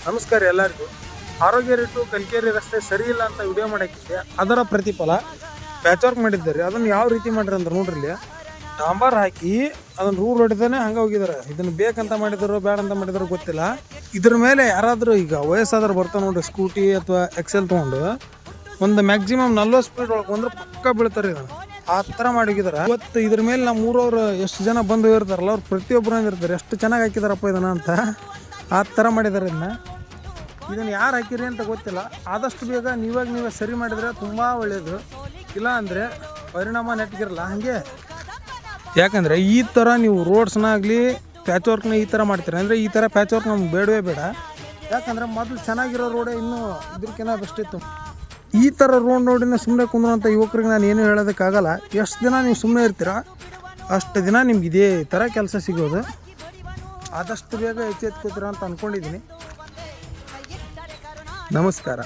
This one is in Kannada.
ನಮಸ್ಕಾರ ಎಲ್ಲರಿಗೂ. ಆರೋಗ್ಯ ರೇಟು ಕಲ್ಕೇರಿ ರಸ್ತೆ ಸರಿ ಇಲ್ಲ ಅಂತ ವಿಡಿಯೋ ಮಾಡಕ್ಕಿದೆ. ಅದರ ಪ್ರತಿಫಲ ಪ್ಯಾಚ್ ವರ್ಕ್ ಮಾಡಿದ್ದಾರೆ. ಅದನ್ನು ಯಾವ ರೀತಿ ಮಾಡಿದ್ರು ಅಂದ್ರೆ ನೋಡ್ರಿ, ಇಲ್ಲಿ ಡಾಂಬರ್ ಹಾಕಿ ಅದನ್ನ ರೂಲ್ ಹೊಡಿದಾನೆ ಹಂಗೆ ಹೋಗಿದ್ದಾರೆ. ಇದನ್ನು ಬೇಕಂತ ಮಾಡಿದ್ರು ಬೇಡ ಅಂತ ಮಾಡಿದ್ರು ಗೊತ್ತಿಲ್ಲ. ಇದ್ರ ಮೇಲೆ ಯಾರಾದರೂ ಈಗ ವಯಸ್ಸಾದ್ರೂ ಬರ್ತಾವೆ ನೋಡ್ರಿ, ಸ್ಕೂಟಿ ಅಥವಾ ಎಕ್ಸೆಲ್ ತೊಗೊಂಡು ಒಂದು ಮ್ಯಾಕ್ಸಿಮಮ್ 40 ಸ್ಪೀಡ್ ಒಳಗೆ ಬಂದ್ರೆ ಪಕ್ಕ ಬೀಳ್ತಾರೆ. ಇದನ್ನು ಆ ಥರ ಮಾಡಿದ್ದಾರೆ. ಇವತ್ತು ಇದ್ರ ಮೇಲೆ ನಮ್ಮ ಊರವ್ರು ಎಷ್ಟು ಜನ ಬಂದು ಇರ್ತಾರಲ್ಲ, ಅವ್ರು ಪ್ರತಿಯೊಬ್ಬರು ಅಂದಿರ್ತಾರೆ ಎಷ್ಟು ಚೆನ್ನಾಗಿ ಹಾಕಿದಾರಪ್ಪ ಇದನ್ನು ಅಂತ. ಆ ಥರ ಮಾಡಿದ್ದಾರೆ. ಇದನ್ನು ಯಾರು ಹಾಕಿರಿ ಅಂತ ಗೊತ್ತಿಲ್ಲ. ಆದಷ್ಟು ಬೇಗ ನೀವೇ ಸರಿ ಮಾಡಿದರೆ ತುಂಬ ಒಳ್ಳೆಯದು. ಇಲ್ಲ ಅಂದರೆ ಪರಿಣಾಮ ನೆಟ್ಗಿರಲ್ಲ ಹಾಗೆ. ಯಾಕಂದರೆ ಈ ಥರ ನೀವು ರೋಡ್ಸ್ನಾಗಲಿ ಪ್ಯಾಚ್ ವರ್ಕ್ನ ಈ ಥರ ಮಾಡ್ತೀರಿ ಅಂದರೆ ಈ ಥರ ಪ್ಯಾಚ್ ವರ್ಕ್ ನಮ್ಗೆ ಬೇಡವೇ ಬೇಡ. ಯಾಕಂದರೆ ಮೊದಲು ಚೆನ್ನಾಗಿರೋ ರೋಡೇ ಇನ್ನೂ ಇದಕ್ಕಿಂತ ಬೆಸ್ಟ್ ಇತ್ತು. ಈ ಥರ ರೋಡ್ ನೋಡಿನ ಸುಮ್ಮನೆ ಕುಂದ್ರಂಥ ಯುವಕರಿಗೆ ನಾನು ಏನೂ ಹೇಳೋದಕ್ಕಾಗಲ್ಲ. ಎಷ್ಟು ದಿನ ನೀವು ಸುಮ್ಮನೆ ಇರ್ತೀರ ಅಷ್ಟು ದಿನ ನಿಮ್ಗೆ ಇದೇ ಥರ ಕೆಲಸ ಸಿಗೋದು. ಆದಷ್ಟು ಬೇಗ ಎಚ್ಚೆತ್ಕೋತೀರ ಅಂತ ಅಂದ್ಕೊಂಡಿದ್ದೀನಿ. ನಮಸ್ಕಾರ.